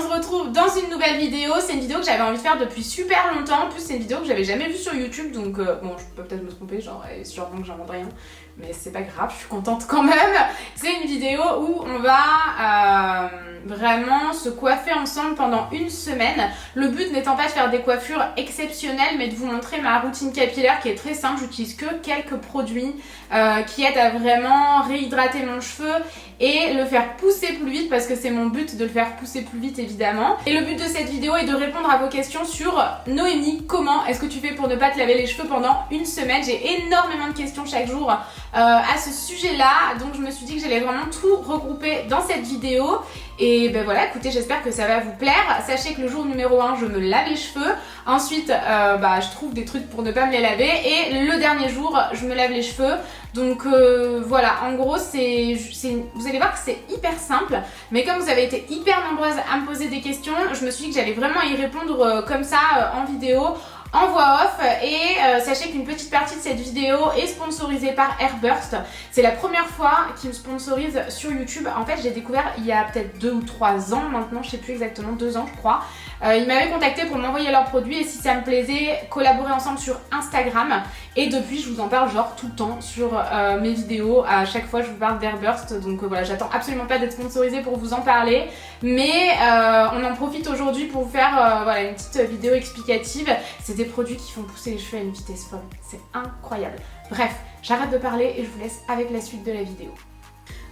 on se retrouve dans une nouvelle vidéo. C'est une vidéo que j'avais envie de faire depuis super longtemps. En plus, c'est une vidéo que j'avais jamais vue sur YouTube. Donc, bon, je peux peut-être me tromper, genre, et sûrement que j'invente rien. Mais c'est pas grave, je suis contente quand même. C'est une vidéo où on va vraiment se coiffer ensemble pendant une semaine. Le but n'étant pas de faire des coiffures exceptionnelles, mais de vous montrer ma routine capillaire qui est très simple. J'utilise que quelques produits qui aident à vraiment réhydrater mon cheveu et le faire pousser plus vite, parce que c'est mon but de le faire pousser plus vite évidemment. Et le but de cette vidéo est de répondre à vos questions sur Noémie, comment est-ce que tu fais pour ne pas te laver les cheveux pendant une semaine? J'ai énormément de questions chaque jour à ce sujet là, donc je me suis dit que j'allais vraiment tout regrouper dans cette vidéo. Et ben voilà, écoutez, j'espère que ça va vous plaire. Sachez que le jour numéro 1, je me lave les cheveux. Ensuite, je trouve des trucs pour ne pas me les laver. Et le dernier jour, je me lave les cheveux. Donc voilà, en gros, vous allez voir que c'est hyper simple. Mais comme vous avez été hyper nombreuses à me poser des questions, je me suis dit que j'allais vraiment y répondre comme ça en vidéo, en voix off. Et sachez qu'une petite partie de cette vidéo est sponsorisée par Airburst. C'est la première fois qu'ils me sponsorisent sur YouTube. En fait, j'ai découvert il y a peut-être 2 ou 3 ans maintenant, je sais plus exactement, 2 ans je crois. Ils m'avaient contacté pour m'envoyer leurs produits et si ça me plaisait, collaborer ensemble sur Instagram. Et depuis, je vous en parle genre tout le temps sur mes vidéos. À chaque fois, je vous parle d'Airburst. Donc voilà, j'attends absolument pas d'être sponsorisée pour vous en parler. Mais on en profite aujourd'hui pour vous faire voilà, une petite vidéo explicative. C'est des produits qui font pousser les cheveux à une vitesse folle. C'est incroyable. Bref, j'arrête de parler et je vous laisse avec la suite de la vidéo.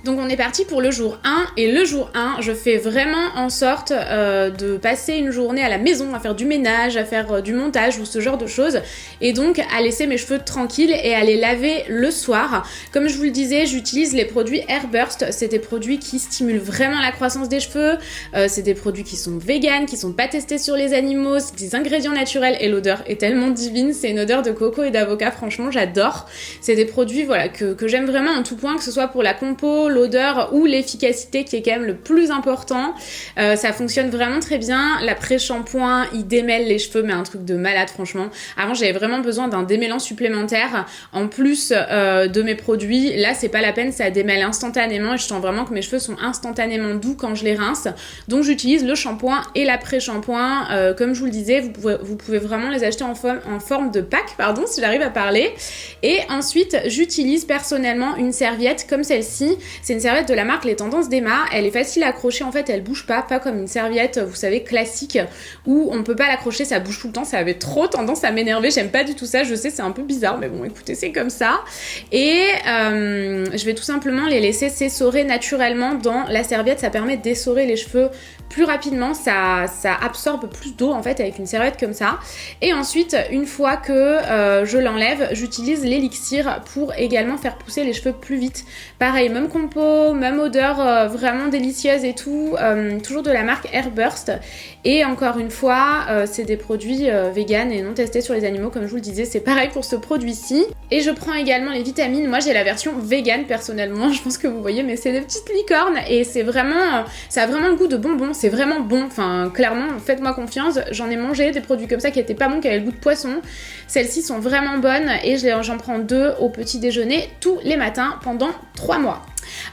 Donc on est parti pour le jour 1 et le jour 1 je fais vraiment en sorte de passer une journée à la maison à faire du ménage, à faire du montage ou ce genre de choses et donc à laisser mes cheveux tranquilles et à les laver le soir. Comme je vous le disais, j'utilise les produits Airburst, c'est des produits qui stimulent vraiment la croissance des cheveux, c'est des produits qui sont véganes, qui sont pas testés sur les animaux, c'est des ingrédients naturels et l'odeur est tellement divine, c'est une odeur de coco et d'avocat, franchement j'adore. C'est des produits voilà, que j'aime vraiment en tout point, que ce soit pour la compo, l'odeur ou l'efficacité qui est quand même le plus important. Ça fonctionne vraiment très bien. L'après-shampoing, il démêle les cheveux, mais un truc de malade franchement. Avant, j'avais vraiment besoin d'un démêlant supplémentaire en plus de mes produits. Là, c'est pas la peine, ça démêle instantanément et je sens vraiment que mes cheveux sont instantanément doux quand je les rince. Donc, j'utilise le shampoing et l'après-shampoing. Comme je vous le disais, vous pouvez vraiment les acheter en forme de pack, pardon, si j'arrive à parler. Et ensuite, j'utilise personnellement une serviette comme celle-ci. C'est une serviette de la marque Les Tendances d'Emma. Elle est facile à accrocher, en fait, elle bouge pas comme une serviette, vous savez, classique, où on peut pas l'accrocher, ça bouge tout le temps. Ça avait trop tendance à m'énerver, j'aime pas du tout ça, je sais, c'est un peu bizarre, mais bon, écoutez, c'est comme ça. Et je vais tout simplement les laisser s'essorer naturellement dans la serviette. Ça permet d'essorer les cheveux plus rapidement, ça absorbe plus d'eau en fait avec une serviette comme ça. Et ensuite, une fois que je l'enlève, j'utilise l'élixir pour également faire pousser les cheveux plus vite. Pareil, même compo, même odeur vraiment délicieuse et tout, toujours de la marque Airburst. Et encore une fois, c'est des produits vegan et non testés sur les animaux, comme je vous le disais, c'est pareil pour ce produit-ci. Et je prends également les vitamines. Moi, j'ai la version vegan personnellement, je pense que vous voyez, mais c'est des petites licornes et c'est vraiment, ça a vraiment le goût de bonbons. C'est vraiment bon, enfin clairement, faites-moi confiance, j'en ai mangé des produits comme ça qui étaient pas bons, qui avaient le goût de poisson. Celles-ci sont vraiment bonnes et j'en prends 2 au petit déjeuner tous les matins pendant 3 mois.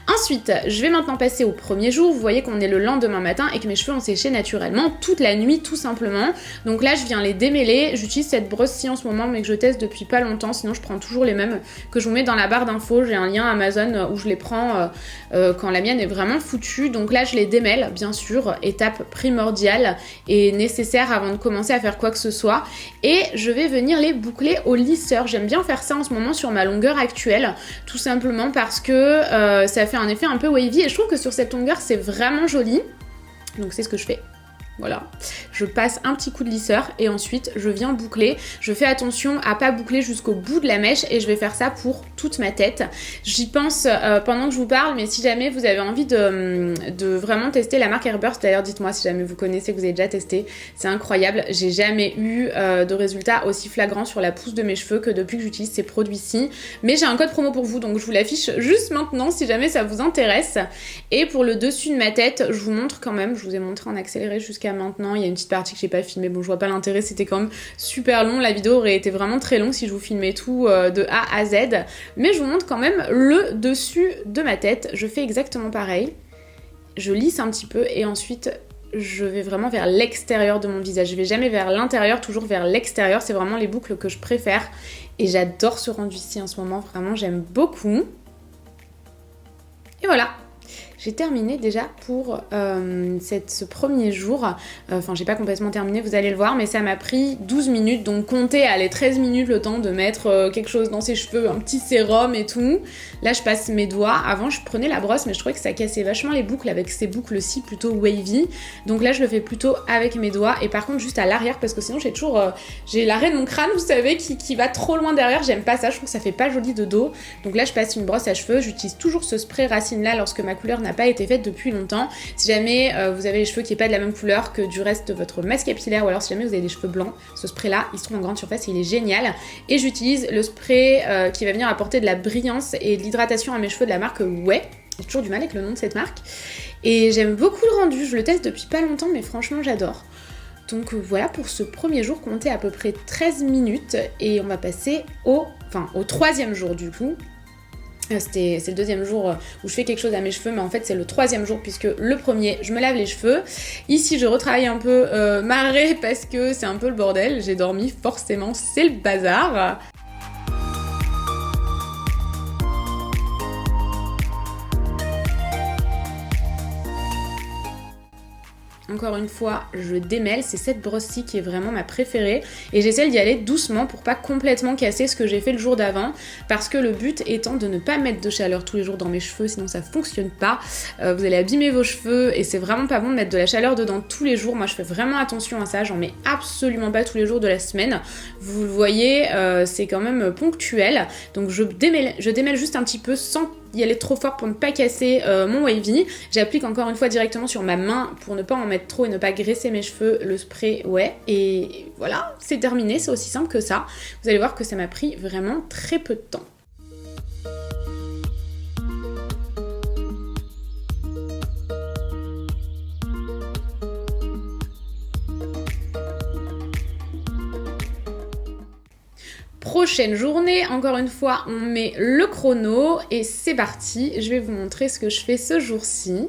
Ensuite, je vais maintenant passer au premier jour. Vous voyez qu'on est le lendemain matin et que mes cheveux ont séché naturellement toute la nuit tout simplement. Donc là, je viens les démêler. J'utilise cette brosse-ci en ce moment mais que je teste depuis pas longtemps. Sinon, je prends toujours les mêmes que je vous mets dans la barre d'infos. J'ai un lien Amazon où je les prends quand la mienne est vraiment foutue. Donc là, je les démêle, bien sûr. Étape primordiale et nécessaire avant de commencer à faire quoi que ce soit. Et je vais venir les boucler au lisseur. J'aime bien faire ça en ce moment sur ma longueur actuelle. Tout simplement parce que ça fait un effet un peu wavy et je trouve que sur cette longueur c'est vraiment joli, donc c'est ce que je fais. Voilà, je passe un petit coup de lisseur et ensuite je viens boucler. Je fais attention à pas boucler jusqu'au bout de la mèche et je vais faire ça pour toute ma tête. J'y pense pendant que je vous parle, mais si jamais vous avez envie de vraiment tester la marque Airburst, d'ailleurs dites-moi si jamais vous connaissez, que vous avez déjà testé, c'est incroyable. J'ai jamais eu de résultats aussi flagrants sur la pousse de mes cheveux que depuis que j'utilise ces produits-ci. Mais j'ai un code promo pour vous, donc je vous l'affiche juste maintenant si jamais ça vous intéresse. Et pour le dessus de ma tête, je vous montre quand même, je vous ai montré en accéléré jusqu'à maintenant, il y a une petite partie que j'ai pas filmée, bon je vois pas l'intérêt, c'était quand même super long, la vidéo aurait été vraiment très longue si je vous filmais tout de A à Z, mais je vous montre quand même le dessus de ma tête. Je fais exactement pareil, je lisse un petit peu et ensuite je vais vraiment vers l'extérieur de mon visage. Je vais jamais vers l'intérieur, toujours vers l'extérieur. C'est vraiment les boucles que je préfère. Et j'adore ce rendu ici en ce moment. Vraiment, j'aime beaucoup. Et voilà. J'ai terminé déjà pour ce premier jour. Enfin, j'ai pas complètement terminé, vous allez le voir, mais ça m'a pris 12 minutes. Donc, comptez, allez, 13 minutes le temps de mettre quelque chose dans ses cheveux, un petit sérum et tout. Là, je passe mes doigts. Avant, je prenais la brosse, mais je trouvais que ça cassait vachement les boucles avec ces boucles-ci plutôt wavy. Donc là, je le fais plutôt avec mes doigts. Et par contre, juste à l'arrière, parce que sinon, j'ai l'arrêt de mon crâne, vous savez, qui va trop loin derrière. J'aime pas ça, je trouve que ça fait pas joli de dos. Donc là, je passe une brosse à cheveux. J'utilise toujours ce spray racine-là lorsque ma couleur n'a pas été faite depuis longtemps. Si jamais vous avez les cheveux qui n'est pas de la même couleur que du reste de votre masse capillaire, ou alors si jamais vous avez des cheveux blancs, ce spray là il se trouve en grande surface et il est génial. Et j'utilise le spray qui va venir apporter de la brillance et de l'hydratation à mes cheveux de la marque Ouais. J'ai toujours du mal avec le nom de cette marque et j'aime beaucoup le rendu. Je le teste depuis pas longtemps, mais franchement j'adore. Donc voilà pour ce premier jour, comptez à peu près 13 minutes et on va passer au troisième jour du coup. C'est le deuxième jour où je fais quelque chose à mes cheveux, mais en fait c'est le troisième jour puisque le premier je me lave les cheveux. Ici je retravaille un peu ma raie parce que c'est un peu le bordel, j'ai dormi forcément, c'est le bazar. Encore une fois, je démêle, c'est cette brosse-ci qui est vraiment ma préférée et j'essaie d'y aller doucement pour pas complètement casser ce que j'ai fait le jour d'avant parce que le but étant de ne pas mettre de chaleur tous les jours dans mes cheveux, sinon ça fonctionne pas. Vous allez abîmer vos cheveux et c'est vraiment pas bon de mettre de la chaleur dedans tous les jours. Moi je fais vraiment attention à ça, j'en mets absolument pas tous les jours de la semaine. Vous le voyez, c'est quand même ponctuel. Donc je démêle juste un petit peu sans y aller trop fort pour ne pas casser mon wavy. J'applique encore une fois directement sur ma main pour ne pas en mettre trop et ne pas graisser mes cheveux le spray Ouais. Et voilà, c'est terminé, c'est aussi simple que ça. Vous allez voir que ça m'a pris vraiment très peu de temps. Prochaine journée, encore une fois, on met le chrono et c'est parti. Je vais vous montrer ce que je fais ce jour-ci.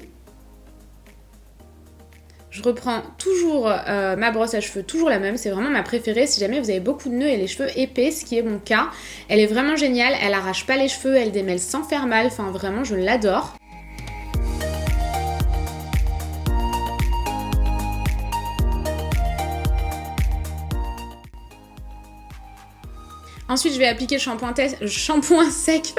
Je reprends toujours ma brosse à cheveux, toujours la même, c'est vraiment ma préférée. Si jamais vous avez beaucoup de nœuds et les cheveux épais, ce qui est mon cas, elle est vraiment géniale. Elle arrache pas les cheveux, elle démêle sans faire mal, enfin vraiment je l'adore. Ensuite, je vais appliquer le shampoing sec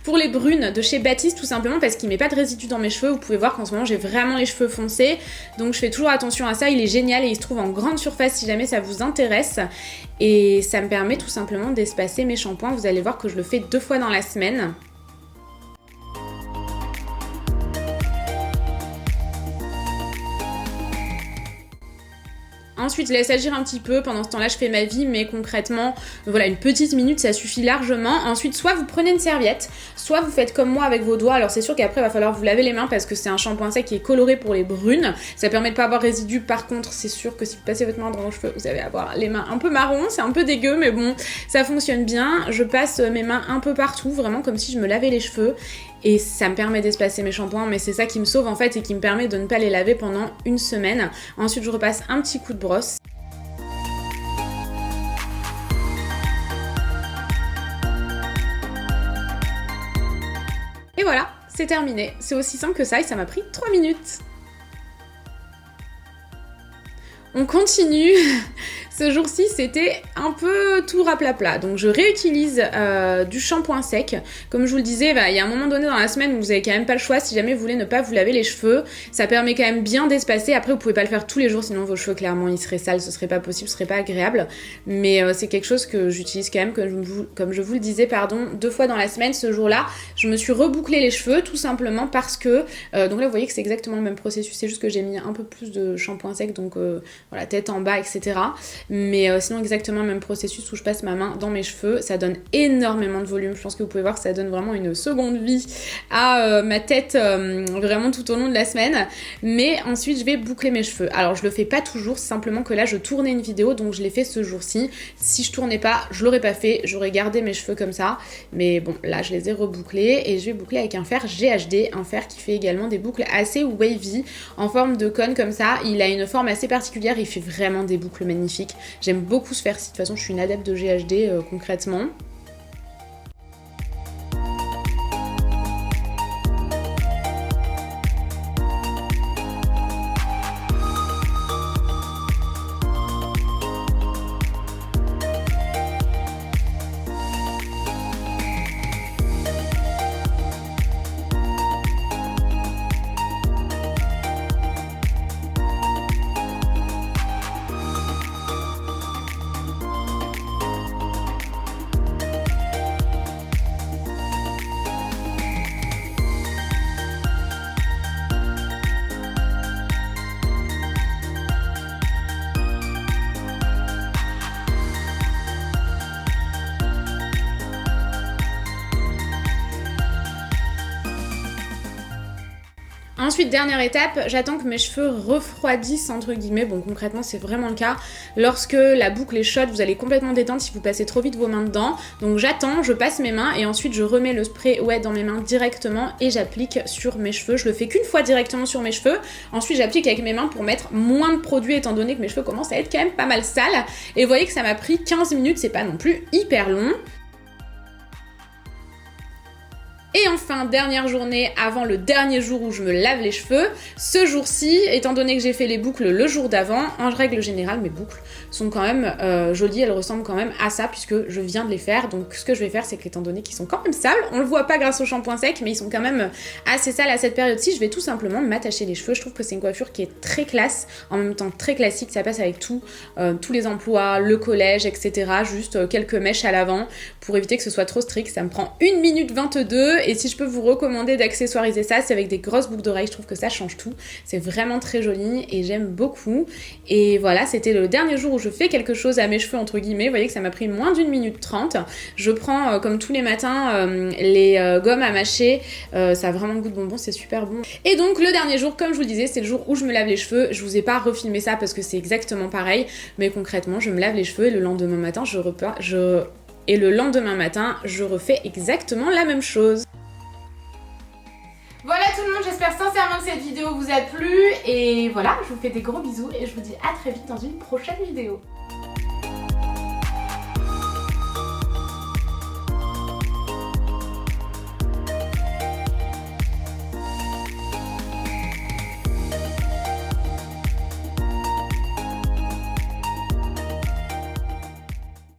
pour les brunes de chez Baptiste, tout simplement parce qu'il met pas de résidus dans mes cheveux. Vous pouvez voir qu'en ce moment, j'ai vraiment les cheveux foncés. Donc, je fais toujours attention à ça. Il est génial et il se trouve en grande surface si jamais ça vous intéresse. Et ça me permet tout simplement d'espacer mes shampoings. Vous allez voir que je le fais 2 fois dans la semaine. Ensuite, je laisse agir un petit peu. Pendant ce temps-là, je fais ma vie, mais concrètement, voilà, une petite minute, ça suffit largement. Ensuite, soit vous prenez une serviette, soit vous faites comme moi avec vos doigts. Alors, c'est sûr qu'après, il va falloir vous laver les mains parce que c'est un shampoing sec qui est coloré pour les brunes. Ça permet de pas avoir résidus. Par contre, c'est sûr que si vous passez votre main dans vos cheveux, vous allez avoir les mains un peu marron. C'est un peu dégueu, mais bon, ça fonctionne bien. Je passe mes mains un peu partout, vraiment comme si je me lavais les cheveux. Et ça me permet d'espacer mes shampoings, mais c'est ça qui me sauve en fait et qui me permet de ne pas les laver pendant une semaine. Ensuite, je repasse un petit coup de brosse. Et voilà, c'est terminé. C'est aussi simple que ça et ça m'a pris 3 minutes. On continue. Ce jour-ci, c'était un peu tout raplapla. Donc, je réutilise du shampoing sec. Comme je vous le disais, il y a un moment donné dans la semaine où vous avez quand même pas le choix si jamais vous voulez ne pas vous laver les cheveux. Ça permet quand même bien d'espacer. Après, vous pouvez pas le faire tous les jours, sinon vos cheveux, clairement, ils seraient sales. Ce serait pas possible, ce serait pas agréable. Mais c'est quelque chose que j'utilise quand même, comme je vous le disais, 2 fois dans la semaine. Ce jour-là, je me suis rebouclé les cheveux, tout simplement parce que... donc là, vous voyez que c'est exactement le même processus. C'est juste que j'ai mis un peu plus de shampoing sec. Donc, voilà, tête en bas, etc. mais sinon exactement le même processus où je passe ma main dans mes cheveux, ça donne énormément de volume. Je pense que vous pouvez voir que ça donne vraiment une seconde vie à ma tête vraiment tout au long de la semaine. Mais ensuite je vais boucler mes cheveux. Alors je le fais pas toujours, c'est simplement que là je tournais une vidéo donc je l'ai fait ce jour-ci. Si je tournais pas, je l'aurais pas fait, j'aurais gardé mes cheveux comme ça. Mais bon, là je les ai rebouclés et je vais boucler avec un fer GHD, un fer qui fait également des boucles assez wavy en forme de cône comme ça. Il a une forme assez particulière, il fait vraiment des boucles magnifiques. J'aime beaucoup ce fer-ci, de toute façon je suis une adepte de GHD concrètement. Ensuite, dernière étape, j'attends que mes cheveux refroidissent entre guillemets. Bon, concrètement, c'est vraiment le cas. Lorsque la boucle est chaude, vous allez complètement détendre si vous passez trop vite vos mains dedans. Donc j'attends, je passe mes mains et ensuite je remets le spray wet dans mes mains directement et j'applique sur mes cheveux. Je le fais qu'une fois directement sur mes cheveux. Ensuite, j'applique avec mes mains pour mettre moins de produit étant donné que mes cheveux commencent à être quand même pas mal sales. Et vous voyez que ça m'a pris 15 minutes, c'est pas non plus hyper long. Et enfin, dernière journée avant le dernier jour où je me lave les cheveux. Ce jour-ci, étant donné que j'ai fait les boucles le jour d'avant, en règle générale, mes boucles sont quand même jolies, elles ressemblent quand même à ça puisque je viens de les faire. Donc ce que je vais faire, c'est qu'étant donné qu'ils sont quand même sales, on le voit pas grâce au shampoing sec, mais ils sont quand même assez sales à cette période-ci, je vais tout simplement m'attacher les cheveux. Je trouve que c'est une coiffure qui est très classe, en même temps très classique, ça passe avec tout, tous les emplois, le collège, etc. Juste quelques mèches à l'avant pour éviter que ce soit trop strict. Ça me prend 1 minute 22 et si je peux vous recommander d'accessoiriser ça, c'est avec des grosses boucles d'oreilles. Je trouve que ça change tout. C'est vraiment très joli et j'aime beaucoup. Et voilà, c'était le dernier jour où je fais quelque chose à mes cheveux entre guillemets. Vous voyez que ça m'a pris moins d'1 minute 30. Je prends comme tous les matins les gommes à mâcher. Ça a vraiment le goût de bonbon, c'est super bon. Et donc le dernier jour, comme je vous le disais, c'est le jour où je me lave les cheveux. Je vous ai pas refilmé ça parce que c'est exactement pareil, mais concrètement, je me lave les cheveux et le lendemain matin, je refais exactement la même chose. Voilà tout le monde, j'espère sincèrement que cette vidéo vous a plu et voilà, je vous fais des gros bisous et je vous dis à très vite dans une prochaine vidéo.